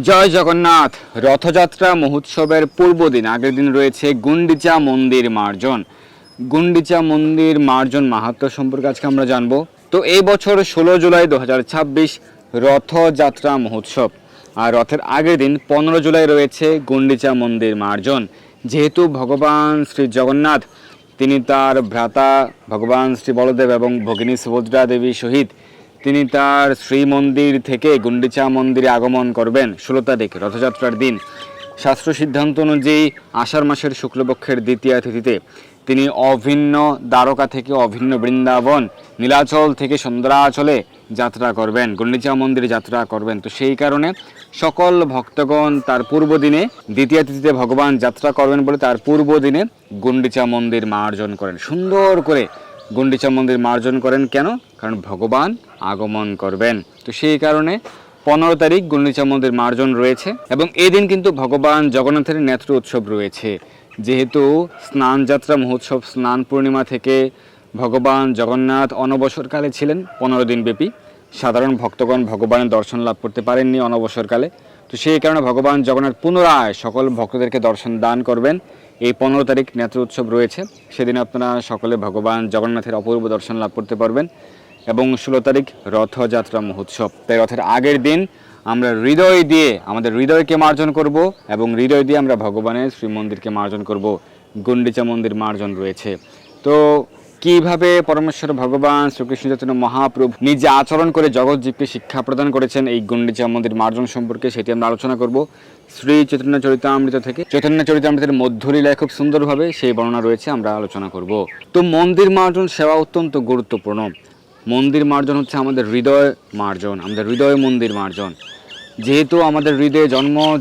জয় জগন্নাথ। রথযাত্রা মহোৎসবের পূর্বদিন আগের দিন রয়েছে গুন্ডিচা মন্দির মার্জন। গুন্ডিচা মন্দির মার্জন মাহাত্ম্য সম্পর্কে আজকে আমরা জানবো। তো এই বছর 16 জুলাই 2026 রথযাত্রা মহোৎসব, আর রথের আগের দিন 15 জুলাই রয়েছে গুন্ডিচা মন্দির মার্জন। যেহেতু ভগবান শ্রী জগন্নাথ তিনি তার ভ্রাতা ভগবান শ্রী বলদেব এবং ভগিনী সুভদ্রা দেবী সহিত তিনি তার শ্রীমন্দির থেকে গুন্ডিচা মন্দিরে আগমন করবেন 16 তারিখ রথযাত্রার দিন। শাস্ত্র সিদ্ধান্ত অনুযায়ী আষাঢ় মাসের শুক্লপক্ষের দ্বিতীয়া তিথিতে তিনি অভিন্ন দ্বারকা থেকে অভিন্ন বৃন্দাবন, নীলাচল থেকে সুন্দরাচলে যাত্রা করবেন, গুন্ডিচা মন্দিরে যাত্রা করবেন। তো সেই কারণে সকল ভক্তগণ তার পূর্ব দিনে দ্বিতীয় তিথিতে ভগবান যাত্রা করবেন বলে তার পূর্ব দিনে গুন্ডিচা মন্দির মার্জন করেন। সুন্দর করে গুন্ডিচা মন্দির মার্জন করেন কেন? কারণ ভগবান আগমন করবেন। তো সেই কারণে 15 তারিখ গুন্ডিচা মন্দির মার্জন রয়েছে এবং এই দিন কিন্তু ভগবান জগন্নাথের নেত্র উৎসব রয়েছে। যেহেতু স্নান যাত্রা মহোৎসব স্নান পূর্ণিমা থেকে ভগবান জগন্নাথ অনবসরকালে ছিলেন 15 দিন ব্যাপী। সাধারণ ভক্তগণ ভগবানের দর্শন লাভ করতে পারেননি অনবসরকালে। তো সেই কারণে ভগবান জগন্নাথ পুনরায় সকল ভক্তদেরকে দর্শন দান করবেন। এই 15 তারিখ নেত্র উৎসব রয়েছে, সেদিন আপনারা সকলে ভগবান জগন্নাথের অপূর্ব দর্শন লাভ করতে পারবেন। এবং 16 তারিখ রথযাত্রা মহোৎসব, তাই রথের আগের দিন আমরা হৃদয় দিয়ে আমাদের হৃদয়কে মার্জন করব এবং হৃদয় দিয়ে আমরা ভগবানের শ্রীমন্দিরকে মার্জন করব। গুন্ডিচা মন্দির মার্জন রয়েছে। তো কিভাবে পরমেশ্বর ভগবান শ্রীকৃষ্ণ চৈতন্য মহাপ্রভু নিজে আচরণ করে জগৎজীবকে শিক্ষা প্রদান করেছেন এই গুন্ডিচা মন্দির মার্জন সম্পর্কে সেটি আমরা আলোচনা করব শ্রী চৈতন্য চরিতামৃত থেকে। চৈতন্য চরিতামৃতের মধ্যলীলায় খুব সুন্দরভাবে সেই বর্ণনা রয়েছে, আমরা আলোচনা করব। তো মন্দির মার্জন সেবা অত্যন্ত গুরুত্বপূর্ণ। মন্দির মার্জন হচ্ছে আমাদের হৃদয় মার্জন, আমাদের হৃদয় মন্দির মার্জন। যেহেতু আমাদের হৃদয়ে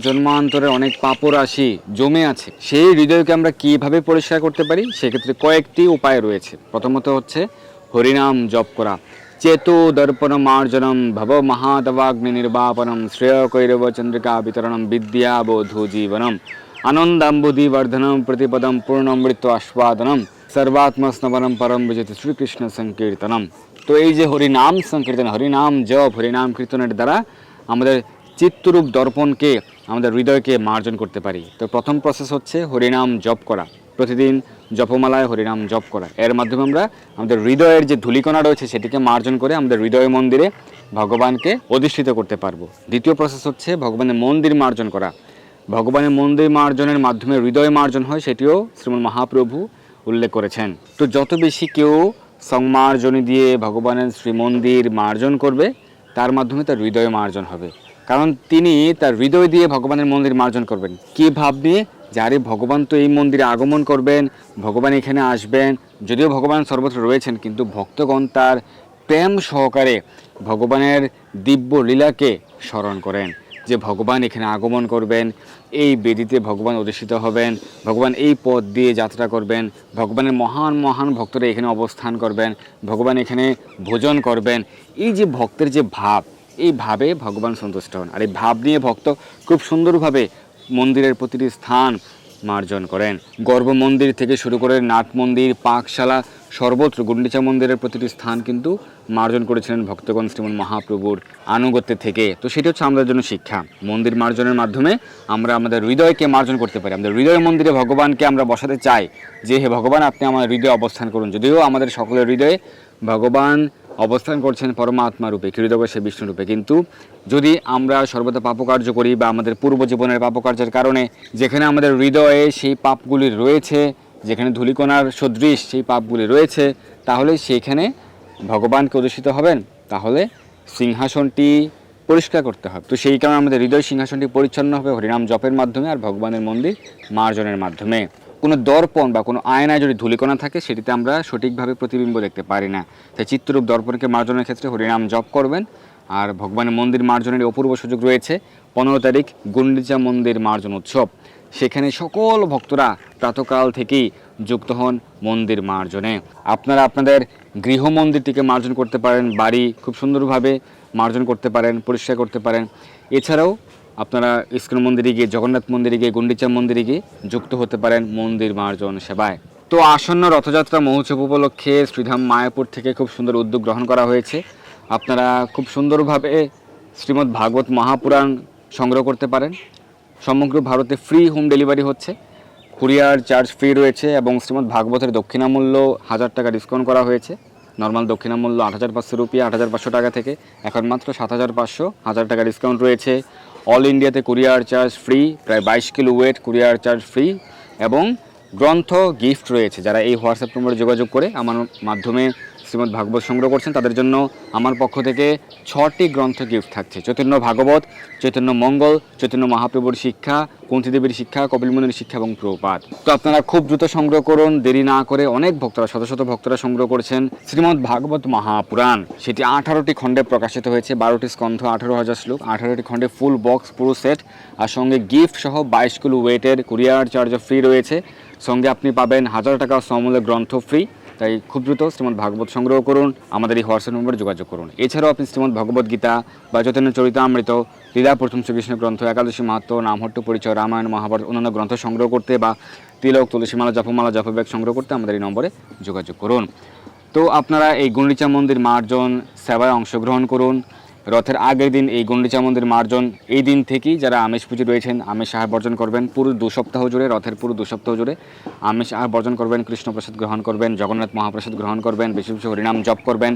জন্মান্তরের অনেক পাপরাশি জমে আছে, সেই হৃদয়কে আমরা কিভাবে পরিষ্কার করতে পারি সেক্ষেত্রে কয়েকটি উপায় রয়েছে। প্রথমত হচ্ছে হরিনাম জপ করা। চেতু দর্পণ মার্জনম ভব মহাদবাগ্নি নির্বাপনম শ্রেয় কৈরব চন্দ্রিকা বিতরণম বিদ্যা বোধু জীবনম আনন্দাম্বুধি বর্ধনম প্রতিপদম পূর্ণমৃত আস্বাদনম সর্বাত্মস্নবনম পরম বিজেত শ্রীকৃষ্ণ সংকীর্তনম। তো এই যে হরিনাম সংকীর্তন, হরিনাম জপ, হরিনাম কীর্তনের দ্বারা আমাদের চিত্তরূপ দর্পণকে আমাদের হৃদয়কে মার্জন করতে পারি। তো প্রথম প্রসেস হচ্ছে হরিনাম জপ করা, প্রতিদিন জপমালায় হরিনাম জপ করা। এর মাধ্যমে আমরা আমাদের হৃদয়ের যে ধূলিকণা রয়েছে সেটিকে মার্জন করে আমাদের হৃদয় মন্দিরে ভগবানকে অধিষ্ঠিত করতে পারবো। দ্বিতীয় প্রসেস হচ্ছে ভগবানের মন্দির মার্জন করা। ভগবানের মন্দির মার্জনের মাধ্যমে হৃদয় মার্জন হয়, সেটিও শ্রীমন মহাপ্রভু উল্লেখ করেছেন। তো যত বেশি কেউ সংমার্জনী দিয়ে ভগবানের শ্রীমন্দির মার্জন করবে তার মাধ্যমে তার হৃদয় মার্জন হবে। কারণ তিনি তার হৃদয় দিয়ে ভগবানের মন্দির মার্জন করবেন। কি ভাব নিয়ে? যারে ভগবান তো এই মন্দিরে আগমন করবেন, ভগবান এখানে আসবেন। যদিও ভগবান সর্বত্র রয়েছেন, কিন্তু ভক্তগণ তার প্রেম সহকারে ভগবানের দিব্য লীলাকে স্মরণ করেন যে ভগবান এখানে আগমন করবেন, এই বেদিতে ভগবান অধিষ্ঠিত হবেন, ভগবান এই পথ দিয়ে যাত্রা করবেন, ভগবানের মহান মহান ভক্তরা এখানে অবস্থান করবেন, ভগবান এখানে ভোজন করবেন। এই যে ভক্তের যে ভাব, এই ভাবে ভগবান সন্তুষ্ট হন। আর এই ভাব নিয়ে ভক্ত খুব সুন্দরভাবে মন্দিরের প্রতিটি স্থান মার্জন করেন। গর্ভ মন্দির থেকে শুরু করে নাট মন্দির, পাকশালা, সর্বত্র গুন্ডিচা মন্দিরের প্রতিটি স্থান কিন্তু মার্জন করেছিলেন ভক্তগণ শ্রীমন মহাপ্রভুর আনুগত্যের থেকে। তো সেটি হচ্ছে আমাদের জন্য শিক্ষা। মন্দির মার্জনের মাধ্যমে আমরা আমাদের হৃদয়কে মার্জন করতে পারি। আমাদের হৃদয় মন্দিরে ভগবানকে আমরা বসাতে চাই যে হে ভগবান আপনি আমার হৃদয়ে অবস্থান করুন। যদিও আমাদের সকলের হৃদয়ে ভগবান অবস্থান করছেন পরমাত্মা রূপে, ক্ষীরোদকশে বিষ্ণু রূপে, কিন্তু যদি আমরা সর্বদা পাপকার্য করি বা আমাদের পূর্ব জীবনের পাপকার্যের কারণে যেখানে আমাদের হৃদয়ে সেই পাপগুলি রয়েছে, যেখানে ধূলিকণার সদৃশ সেই পাপগুলি রয়েছে, তাহলে সেখানে ভগবানকে অধিষ্ঠিত হবেন, তাহলে সিংহাসনটি পরিষ্কার করতে হবে। তো সেই কারণে আমাদের হৃদয় সিংহাসনটি পরিচ্ছন্ন হবে হরিনাম জপের মাধ্যমে আর ভগবানের মন্দির মার্জনের মাধ্যমে। কোনো দর্পণ বা কোনো আয়নায় যদি ধূলিকণা থাকে সেটিতে আমরা সঠিকভাবে প্রতিবিম্ব দেখতে পারি না। তাই চিত্ররূপ দর্পণকে মার্জনের ক্ষেত্রে হরিনাম জপ করবেন। আর ভগবানের মন্দির মার্জনের অপূর্ব সুযোগ রয়েছে 15 তারিখ গুন্ডিচা মন্দির মার্জন উৎসব। সেখানে সকল ভক্তরা প্রাতকাল থেকেই যুক্ত হন মন্দির মার্জনে। আপনারা আপনাদের গৃহ মন্দিরটিকে মার্জন করতে পারেন, বাড়ি খুব সুন্দরভাবে মার্জন করতে পারেন, পরিষ্কার করতে পারেন। এছাড়াও আপনারা ইস্কন মন্দিরে গিয়ে, জগন্নাথ মন্দিরে গিয়ে, গুন্ডিচা মন্দিরে গিয়ে যুক্ত হতে পারেন মন্দির মার্জন সেবায়। তো আসন্ন রথযাত্রা মহোৎসব উপলক্ষে শ্রীধাম মায়াপুর থেকে খুব সুন্দর উদ্যোগ গ্রহণ করা হয়েছে। আপনারা খুব সুন্দরভাবে শ্রীমদ্ ভাগবত মহাপুরাণ সংগ্রহ করতে পারেন। সমগ্র ভারতে ফ্রি হোম ডেলিভারি হচ্ছে, কুরিয়ার চার্জ ফ্রি রয়েছে এবং শ্রীমদ্ ভাগবতের দক্ষিণা মূল্য 1000 টাকা ডিসকাউন্ট করা হয়েছে। নর্মাল দক্ষিণা মূল্য 8,500 রুপিয়া, 8,500 টাকা থেকে এখন মাত্র 7,500, 1000 টাকা ডিসকাউন্ট রয়েছে। অল ইন্ডিয়াতে কুরিয়ার চার্জ ফ্রি, প্রায় 22 kilo wait courier charge free এবং গ্রন্থ গিফট রয়েছে। যারা এই হোয়াটসঅ্যাপ নম্বরে যোগাযোগ করে আমার মাধ্যমে শ্রীমদ্ ভাগবত সংগ্রহ করছেন তাদের জন্য আমার পক্ষ থেকে 6টি গ্রন্থ গিফট থাকছে। চৈতন্য ভাগবত, চৈতন্য মঙ্গল, চৈতন্য মহাপ্রভুর শিক্ষা, কুন্তী দেবীর শিক্ষা, কপিল মুনির শিক্ষা এবং প্রভুপাদ। তো আপনারা খুব দ্রুত সংগ্রহ করুন, দেরি না করে। অনেক ভক্তরা, শত শত ভক্তরা সংগ্রহ করছেন শ্রীমদ্ ভাগবত মহাপুরাণ। সেটি 18টি খণ্ডে প্রকাশিত হয়েছে, 12টি স্কন্ধ, 18,000 শ্লোক, 18টি খণ্ডে ফুল বক্স পুরো সেট, আর সঙ্গে গিফট সহ 22 কিলো ওয়েটের কুরিয়ার চার্জ ফ্রি রয়েছে। সঙ্গে আপনি পাবেন 1000 টাকা সমমূল্যের গ্রন্থ ফ্রি। তাই খুব দ্রুত শ্রীমদ্ ভাগবত সংগ্রহ করুন, আমাদের এই হোয়াটসঅ্যাপ নম্বরে যোগাযোগ করুন। এছাড়াও আপনি শ্রীমদ্ ভগবদ গীতা বা চৈতন্য চরিতামৃত, লীলা প্রথম শ্রীকৃষ্ণ গ্রন্থ, একাদশী মাহাত্ম্য, নামহট্ট পরিচয়, রামায়ণ, মহাভারত, অন্যান্য গ্রন্থ সংগ্রহ করতে বা তিলক, তুলসীমালা, জপমালা, জপব্যাগ সংগ্রহ করতে আমাদের এই নম্বরে যোগাযোগ করুন। তো আপনারা এই গুন্ডিচা মন্দির মার্জন সেবায় অংশগ্রহণ করুন। রথের আগের দিন এই গুন্ডিচা মন্দির মার্জন, এই দিন থেকেই যারা আমিষ পুজো রয়েছেন আমিষ আহার বর্জন করবেন। পুরো 2 সপ্তাহ জুড়ে, রথের পুরো 2 সপ্তাহ জুড়ে আমিষ আহার বর্জন করবেন, কৃষ্ণ প্রসাদ গ্রহণ করবেন, জগন্নাথ মহাপ্রসাদ গ্রহণ করবেন, বেশি বেশি হরিনাম জপ করবেন,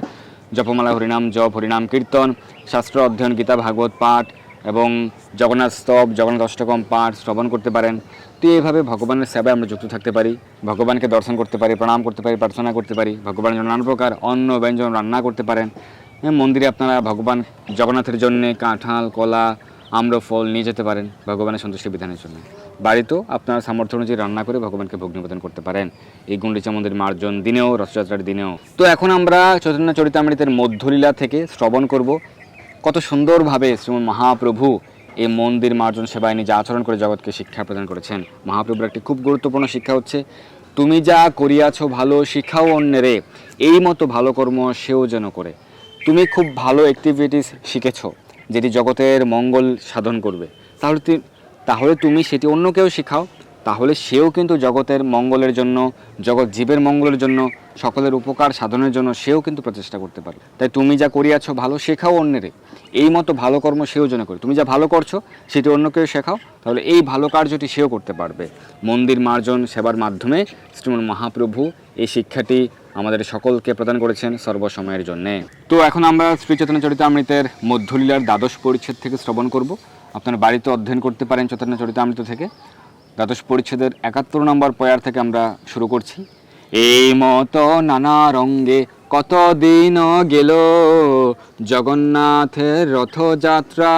জপমালা, হরিনাম জপ, হরিনাম কীর্তন, শাস্ত্র অধ্যয়ন, গীতা ভাগবত পাঠ এবং জগন্নাথ স্তব, জগন্নাথ অষ্টকম পাঠ শ্রবণ করতে পারেন। তো এইভাবে ভগবানের সেবায় আমরা যুক্ত থাকতে পারি, ভগবানকে দর্শন করতে পারি, প্রণাম করতে পারি, প্রার্থনা করতে পারি, ভগবানের জন্য নানা প্রকার অন্ন ব্যঞ্জন রান্না করতে পারেন। মন্দিরে আপনারা ভগবান জগন্নাথের জন্য কাঁঠাল, কলা, আম্রফল নিয়ে যেতে পারেন ভগবানের সন্তুষ্টি বিধানের জন্য। বাড়িতেও আপনার সামর্থ্য অনুযায়ী রান্না করে ভগবানকে ভোগ নিবেদন করতে পারেন এই গুন্ডিচা মন্দির মার্জন দিনেও, রথযাত্রার দিনেও। তো এখন আমরা চৈতন্য চরিতামৃতের মধ্যলীলা থেকে শ্রবণ করব কত সুন্দরভাবে শ্রীমন মহাপ্রভু এই মন্দির মার্জন সেবায় নিজে আচরণ করে জগৎকে শিক্ষা প্রদান করেছেন। মহাপ্রভুর একটি খুব গুরুত্বপূর্ণ শিক্ষা হচ্ছে, তুমি যা করিয়াছ ভালো শিখাও অন্যেরে, এই মতো ভালো কর্ম সেও যেন করে। তুমি খুব ভালো অ্যাক্টিভিটিস শিখেছ যেটি জগতের মঙ্গল সাধন করবে, তাহলে তুমি সেটি অন্যকেও শেখাও, তাহলে সেও কিন্তু জগতের মঙ্গলের জন্য, জগৎ জীবের মঙ্গলের জন্য, সকলের উপকার সাধনের জন্য সেও কিন্তু প্রচেষ্টা করতে পারে। তাই তুমি যা করিয়াছ ভালো শেখাও অন্যেরে, এই মতো ভালো কর্ম সেও যেন করে। তুমি যা ভালো করছো সেটি অন্যকেও শেখাও, তাহলে এই ভালো কার্যটি সেও করতে পারবে। মন্দির মার্জন সেবার মাধ্যমে শ্রীমন মহাপ্রভু এই শিক্ষাটি আমাদের সকলকে প্রদান করেছেন সর্বসময়ের জন্যে। তো এখন আমরা শ্রী চৈতন্য চরিতামৃতের মধ্যলীলার 12 পরিচ্ছেদ থেকে শ্রবণ করব। আপনারা বাড়িতে অধ্যয়ন করতে পারেন চৈতন্য চরিতামৃত থেকে। 12 পরিচ্ছেদের 71 নম্বর পয়ার থেকে আমরা শুরু করছি। এই মতো নানা রঙ্গে কতদিন গেল, জগন্নাথের রথযাত্রা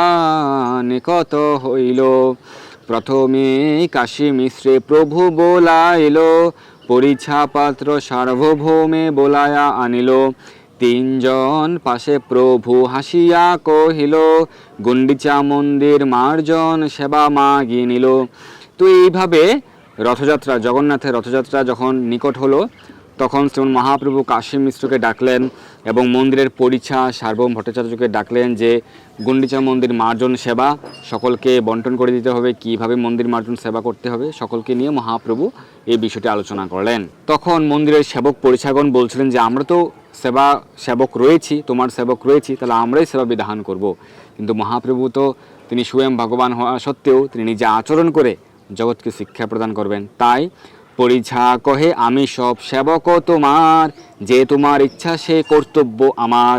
নিকট হইল। প্রথমে কাশী মিশ্রে প্রভু বোলাইল, পরিছা পাত্র সার্বভৌমে বোলায়া আনিল। 3 জন পাশে প্রভু হাসিয়া কহিল, গুন্ডিচা মন্দির মার্জন সেবা মাগি নিল। তো এইভাবে রথযাত্রা, জগন্নাথের রথযাত্রা যখন নিকট হলো তখন শ্রীমন মহাপ্রভু কাশী মিশ্রকে ডাকলেন এবং মন্দিরের পরিছা সার্বভৌম ভট্টাচার্যকে ডাকলেন যে গুন্ডিচা মন্দির মার্জন সেবা সকলকে বন্টন করে দিতে হবে, কিভাবে মন্দির মার্জন সেবা করতে হবে সকলকে নিয়ে মহাপ্রভু এই বিষয়টি আলোচনা করলেন। তখন মন্দিরের সেবক পরিছাগণ বলছিলেন যে আমরা তো সেবক রয়েছি, তোমার সেবক রয়েছি, তাহলে আমরাই সেবা বিধান করব। কিন্তু মহাপ্রভু তো তিনি স্বয়ং ভগবান হওয়া সত্ত্বেও তিনি নিজে আচরণ করে জগৎকে শিক্ষা প্রদান করবেন। তাই পরিছা কহে, আমি সব সেবক তোমার, যে তোমার ইচ্ছা সে কর্তব্য আমার।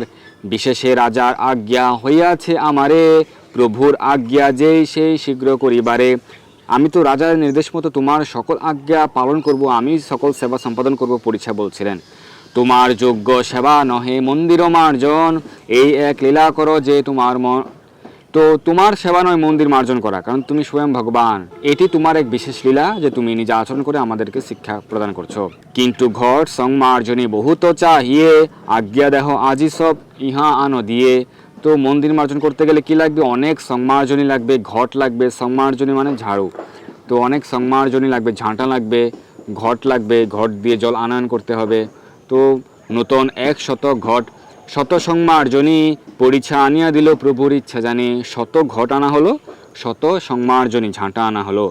বিশেষে রাজার আজ্ঞা হইয়াছে আমারে, প্রভুর আজ্ঞা যেই সেই শীঘ্র করিবারে। আমি তো রাজার নির্দেশ মতো তোমার সকল আজ্ঞা পালন করব, আমি সকল সেবা সম্পাদন করব, পরিছা বলছিলেন। তোমার যোগ্য সেবা নহে মন্দির মার্জন, এই এক লীলা করো যে তোমার তো তোমার সেবা নয় মন্দির মার্জন করা, কারণ তুমি স্বয়ং ভগবান। এটি তোমার এক বিশেষ লীলা যে তুমি নিজে আচরণ করে আমাদেরকে শিক্ষা প্রদান করছো। কিন্তু ঘট সংমার্জনী বহুত চাহিয়ে, আজ্ঞা দেহ আজি সব ইহা আনো দিয়ে। তো মন্দির মার্জন করতে গেলে কি লাগবে? অনেক সংমার্জনী লাগবে, ঘট লাগবে। সংমার্জনী মানে ঝাড়ু, তো অনেক সংমার্জনী লাগবে, ঝাঁটা লাগবে, ঘট লাগবে, ঘট দিয়ে জল আনয়ন করতে হবে। তো নতুন 100 ঘট, 100 সংমার্জনী পরিছা আনিয়া দিল প্রভুর ইচ্ছা জানি। 100 ঘট আনা হলো, 100 সংমার্জনী ঝাঁটা আনা হলো।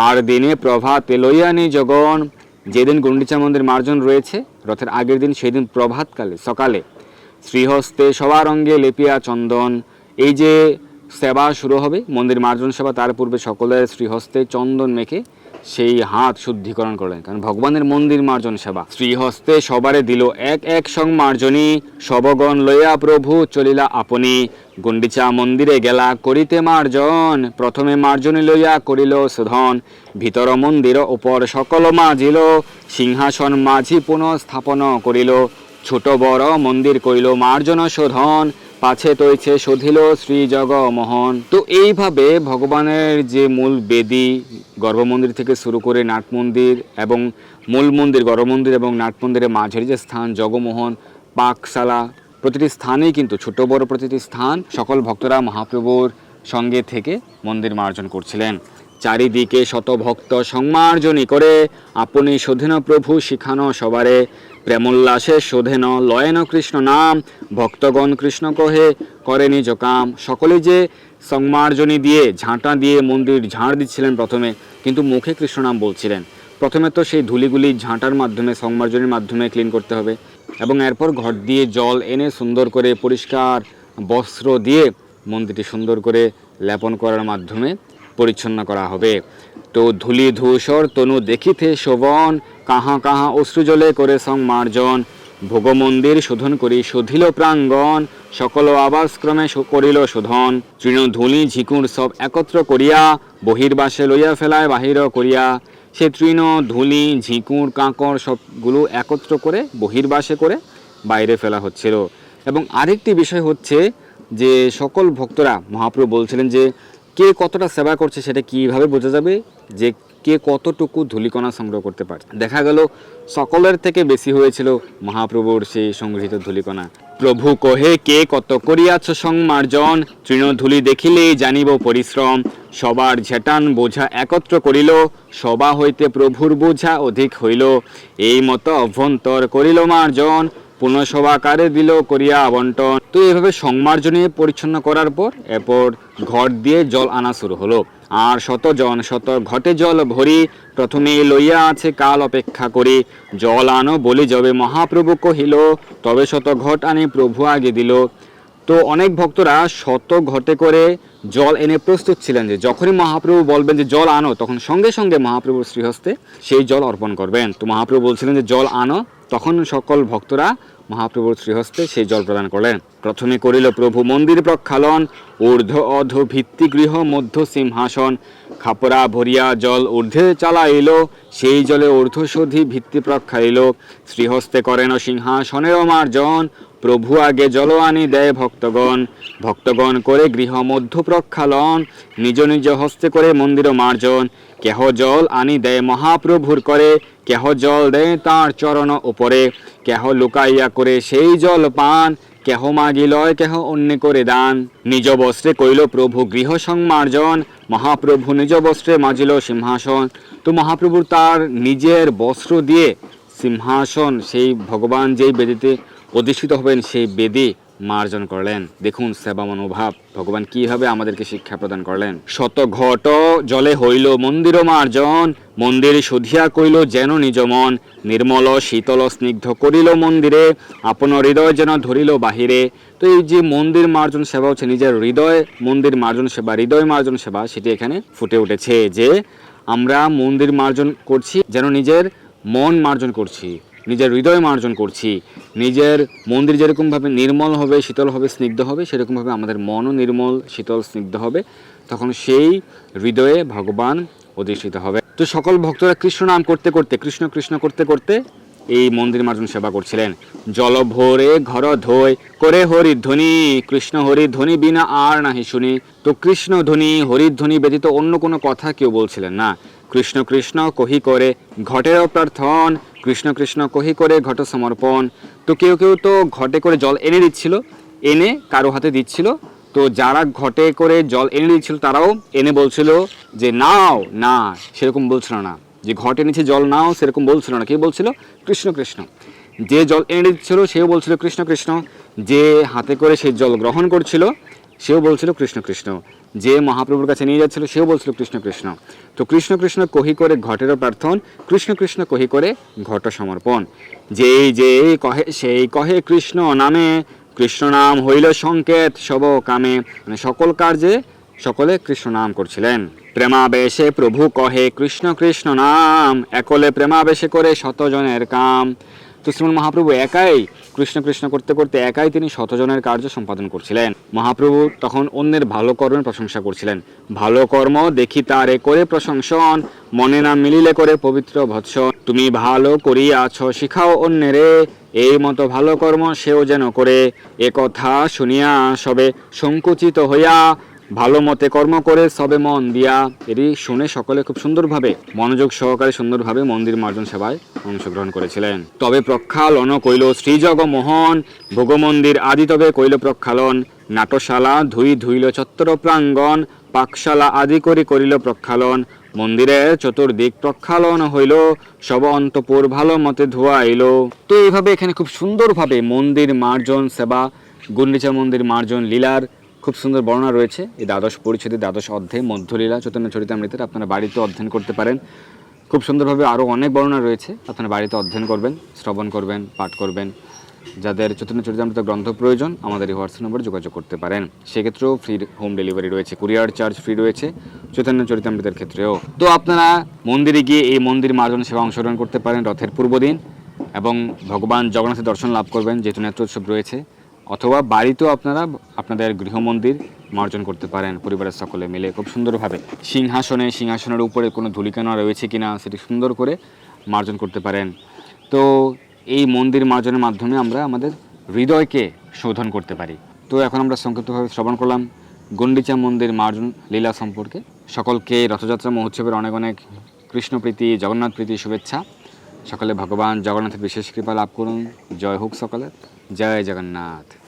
আর দিনে প্রভাতে লইয়ানি জগন, যেদিন গুন্ডিচা মন্দির মার্জন রয়েছে রথের আগের দিন, সেই দিন প্রভাতকালে সকালে শ্রীহস্তে সবার অঙ্গে লেপিয়া চন্দন। এই যে সেবা শুরু হবে, মন্দির মার্জন সেবা। তার পূর্বে সকলের শ্রীহস্তে চন্দন মেখে সেই হাত শুদ্ধিকরণ করলেন, কারণ ভগবানের মন্দির মার্জন সেবা। শ্রীহস্তে সবারে দিল এক এক সং মার্জনী, সবগণ লইয়া প্রভু চলিলা আপনি। গুন্ডিচা মন্দিরে গেলা করিতে মার্জন, প্রথমে মার্জনী লইয়া করিল শোধন। ভিতর মন্দির উপর সকল মাজিল, সিংহাসন মাঝি পুনঃ স্থাপন করিল। ছোট বড় মন্দির করিল মার্জন শোধন, পাছে তৈছে শোধিল শ্রী জগমোহন। তো এইভাবে ভগবানের যে মূল বেদী, গর্ভমন্দির থেকে শুরু করে নাট মন্দির এবং মূল মন্দির, গর্ভমন্দির এবং নাট মন্দিরের মাঝের যে স্থান জগমোহন, পাকশালা, প্রতিটি স্থানেই কিন্তু ছোট বড় প্রতিটি স্থান সকল ভক্তরা মহাপ্রভুর সঙ্গে থেকে মন্দির মার্জন করছিলেন। চারিদিকে শত ভক্ত সংমার্জনী করে, আপনি শোধেন প্রভু শিখানো সবারে। প্রেমোল্লাসে শোধেন লয়েন কৃষ্ণ নাম, ভক্তগণ কৃষ্ণ কহে করে নিজ কাম। সকলে যে সংমার্জনী দিয়ে ঝাঁটা দিয়ে মন্দির ঝাড় দিচ্ছিলেন প্রথমে, কিন্তু মুখে কৃষ্ণ নাম বলছিলেন। প্রথমে তো সেই ধুলিগুলি ঝাঁটার মাধ্যমে, সংমার্জনীর মাধ্যমে ক্লিন করতে হবে, এবং এরপর ঘট দিয়ে জল এনে সুন্দর করে পরিষ্কার বস্ত্র দিয়ে মন্দিরটি সুন্দর করে লেপন করার মাধ্যমে পরিচ্ছন্ন করা হবে। তো ধুলি ধূসর তনু দেখিতে শোভন, কাহা কাহা অশ্রুজলে করে সংমার্জন। ভোগ মন্দির শোধন করি শোধিল প্রাঙ্গণ, সকল আবাসক্রমে করিল শোধন। তৃণ ধুলি ঝিকুর সব একত্র করিয়া, বহির্বাসে লইয়া ফেলায় বাহির করিয়া। সে তৃণ ধুলি ঝিকুর কাঁকড় সবগুলো একত্র করে বহির্বাসে করে বাইরে ফেলা হচ্ছিল। এবং আরেকটি বিষয় হচ্ছে যে সকল ভক্তরা, মহাপ্রভু বলছিলেন যে কে কতটা সেবা করছে সেটা কিভাবে বোঝা যাবে, যে কে কতটুকু ধূলিকণা সংগ্রহ করতে পারে। দেখা গেল সকলের থেকে বেশি হয়েছিল মহাপ্রভুর সেই সংগৃহীত ধূলিকণা। প্রভু কহে কে কত করিয়াছ সংমার্জন, তৃণধূলি দেখিলেই জানিব পরিশ্রম। সবার ঝেটান বোঝা একত্র করিল, সভা হইতে প্রভুর বোঝা অধিক হইল। এই মতো অভ্যন্তর করিল মার্জন, পুনঃসভাকারে দিল করিয়া আবন্টন। তো এইভাবে সংমার্জনে পরিচ্ছন্ন করার পর এরপর ঘট দিয়ে জল আনা শুরু হলো। আর শতজন শত ঘটে জল ভরি, প্রথমে লইয়া আছে কাল অপেক্ষা করি। জল আনো বলি যবে মহাপ্রভু কহিল, তবে শত ঘট আনি প্রভু আগে দিল। তো অনেক ভক্তরা শত ঘটে করে জল এনে প্রস্তুত ছিলেন, যে যখনই মহাপ্রভু বলবেন যে জল আনো, তখন সঙ্গে সঙ্গে মহাপ্রভুর শ্রীহস্তে সেই জল অর্পণ করবেন। তো মহাপ্রভু বলছিলেন যে জল আনো, তখন সকল ভক্তরা মহাপ্রভুর শ্রীহস্তে সেই জল প্রদান করলেন। প্রথমে করিল প্রভু মন্দির প্রক্ষালন, ঊর্ধ্ব অধ ভিত্তিগৃহ মধ্য সিংহাসন। খাপরা ভরিয়া জল ঊর্ধ্বে চালাইল, সেই জলে ঊর্ধ্বশোধি ভিত্তি প্রক্ষালিল। শ্রীহস্তে করেন সিংহাসনের মার্জন, প্রভু আগে জল আনি দেয় ভক্তগণ। ভক্তগণ করে গৃহ মধ্য প্রক্ষালন, নিজ নিজ হস্তে করে মন্দির মার্জন। কেহ জল আনি দেয় মহাপ্রভুর করে, কেহ জল দেয় তাঁর চরণ উপরে। কেহ লুকাইয়া করে সেই জল পান, কেহ মাগিলয় কেহ অন্য করে দান। নিজ বস্ত্রে কইল প্রভু গৃহ সংমার্জন, মহাপ্রভু নিজ বস্ত্রে মাজিল সিংহাসন। তো মহাপ্রভুর তার নিজের বস্ত্র দিয়ে সিংহাসন, সেই ভগবান যেই বেদিতে অধিষ্ঠিত হবেন সেই বেদি মার্জন করলেন। দেখুন সেবা মনোভাব, ভগবান কিভাবে আমাদেরকে শিক্ষা প্রদান করলেন। শত ঘট জলে হইল মন্দির মার্জন, মন্দির শুধিয়া কইল যেন নিজ মন। নির্মল শীতল স্নিগ্ধ করিল মন্দিরে, আপন হৃদয় যেন ধরিল বাহিরে। তো এই যে মন্দির মার্জন সেবা হচ্ছে নিজের হৃদয়, মন্দির মার্জন সেবা, হৃদয় মার্জন সেবা, সেটি এখানে ফুটে উঠেছে যে আমরা মন্দির মার্জন করছি যেন নিজের মন মার্জন করছি, নিজের হৃদয় মার্জন করছি। নিজের মন্দির যেরকমভাবে নির্মল হবে, শীতল হবে, স্নিগ্ধ হবে, সেরকমভাবে আমাদের মনও নির্মল শীতল স্নিগ্ধ হবে, তখন সেই হৃদয়ে ভগবান অধিষ্ঠিত হবে। তো সকল ভক্তরা কৃষ্ণ নাম করতে করতে, কৃষ্ণ কৃষ্ণ করতে করতে এই মন্দির মার্জন সেবা করছিলেন। জল ভোরে ঘর ধোয় করে হরিধ্বনি, কৃষ্ণ হরিধ্বনি বিনা আর নাহি শুনি। তো কৃষ্ণ ধ্বনি, হরিধ্বনি ব্যতীত অন্য কোনো কথা কেউ বলছিলেন না। কৃষ্ণ কৃষ্ণ কহি করে ঘটেরও প্রার্থন, কৃষ্ণ কৃষ্ণ কহি করে ঘট সমর্পণ। তো কেউ কেউ তো ঘটে করে জল এনে দিচ্ছিল, এনে কারো হাতে দিচ্ছিল। তো যারা ঘটে করে জল এনে দিচ্ছিল তারাও এনে বলছিল যে নাও, না সেরকম বলছিল না, যে ঘটে নিচে জল নাও সেরকম বলছিল না। কে বলছিল? কৃষ্ণ কৃষ্ণ। যে জল এনে দিচ্ছিল সেও বলছিল কৃষ্ণ কৃষ্ণ, যে হাতে করে সেই জল গ্রহণ করছিল সেও বলছিল কৃষ্ণ কৃষ্ণ, যে মহাপ্রভুর কাছে নিয়ে যাচ্ছিল সেও বলছিল কৃষ্ণ কৃষ্ণ। তো কৃষ্ণ কৃষ্ণ কহি করে ঘটেরও প্রার্থন, কৃষ্ণ কৃষ্ণ কহি করে ঘট সমর্পণ। যেই যে কহে সেই কহে কৃষ্ণ নামে, কৃষ্ণ নাম হইল সংকেত সব কামে, মানে সকল কার্যে সকলে কৃষ্ণ নাম করছিলেন। প্রেমাবেশে প্রভু কহে কৃষ্ণ কৃষ্ণ নাম, একলে প্রেমাবেশে করে শতজনের কাম। তো শ্রীমন মহাপ্রভু একাই কৃষ্ণ কৃষ্ণ করতে করতে একাই তিনি শতজনের কার্য সম্পাদন করছিলেন। মহাপ্রভু তখন অন্যের ভালো কর্মের প্রশংসা করছিলেন। ভালো কর্ম দেখি তারে করে প্রশংসন, মনে না মিলিলে করে পবিত্র ভৎসন। তুমি ভালো করিয়াছ শিখাও অন্যেরে, এই মতো ভালো কর্ম সেও যেন করে। এ কথা শুনিয়া সবে সংকুচিত হইয়া, ভালো মতে কর্ম করে সবে মন দিয়া। এটি শুনে সকলে খুব সুন্দরভাবে মনোযোগ সহকারে সুন্দরভাবে মন্দির মার্জন সেবায় অংশগ্রহণ করেছিলেন। তবে প্রক্ষালন কইল শ্রীজগমোহন, ভোগমন্দির আদি তবে কইল প্রক্ষালন। নাটশালা ধুইল চত্বর প্রাঙ্গণ, পাকশালা আদি করিল প্রক্ষালন। মন্দিরের চতুর্দিক প্রক্ষালন হইল, সব অন্তপুর ভালো মতে ধোয়াইল। তো এইভাবে এখানে খুব সুন্দরভাবে মন্দির মার্জন সেবা, গুন্ডিচা মন্দির মার্জন লীলার খুব সুন্দর বর্ণনা রয়েছে এই দ্বাদশ পরিচ্ছেদে, দ্বাদশ অধ্যায় মধ্যলীলা চৈতন্য চরিতামৃতের। আপনারা বাড়িতে অধ্যয়ন করতে পারেন। খুব সুন্দরভাবে আরও অনেক বর্ণনা রয়েছে, আপনারা বাড়িতে অধ্যয়ন করবেন, শ্রবণ করবেন, পাঠ করবেন। যাদের চৈতন্য চরিতামৃত গ্রন্থ প্রয়োজন আমাদের এই হোয়াটসঅ্যাপ নম্বরে যোগাযোগ করতে পারেন। সেক্ষেত্রেও ফ্রি হোম ডেলিভারি রয়েছে, কুরিয়ার চার্জ ফ্রি রয়েছে চৈতন্য চরিতামৃতের ক্ষেত্রেও। তো আপনারা মন্দিরে গিয়ে এই মন্দির মার্জন সেবা অংশগ্রহণ করতে পারেন রথের পূর্বদিন, এবং ভগবান জগন্নাথের দর্শন লাভ করবেন যেহেতু নেত্রোৎসব রয়েছে। অথবা বাড়িতেও আপনারা আপনাদের গৃহমন্দির মার্জন করতে পারেন পরিবারের সকলে মিলে খুব সুন্দরভাবে। সিংহাসনের উপরে কোনো ধূলিকণা রয়েছে কিনা সেটি সুন্দর করে মার্জন করতে পারেন। তো এই মন্দির মার্জনের মাধ্যমে আমরা আমাদের হৃদয়কে শোধন করতে পারি। তো এখন আমরা সংক্ষিপ্তভাবে শ্রবণ করলাম গুন্ডিচা মন্দির মার্জন লীলা সম্পর্কে। সকলকে রথযাত্রা মহোৎসবের অনেক অনেক কৃষ্ণপ্রীতি, জগন্নাথ প্রীতি শুভেচ্ছা। সকলে ভগবান জগন্নাথের বিশেষ কৃপা লাভ করুন। জয় হোক সকলের, জয় জগন্নাথ।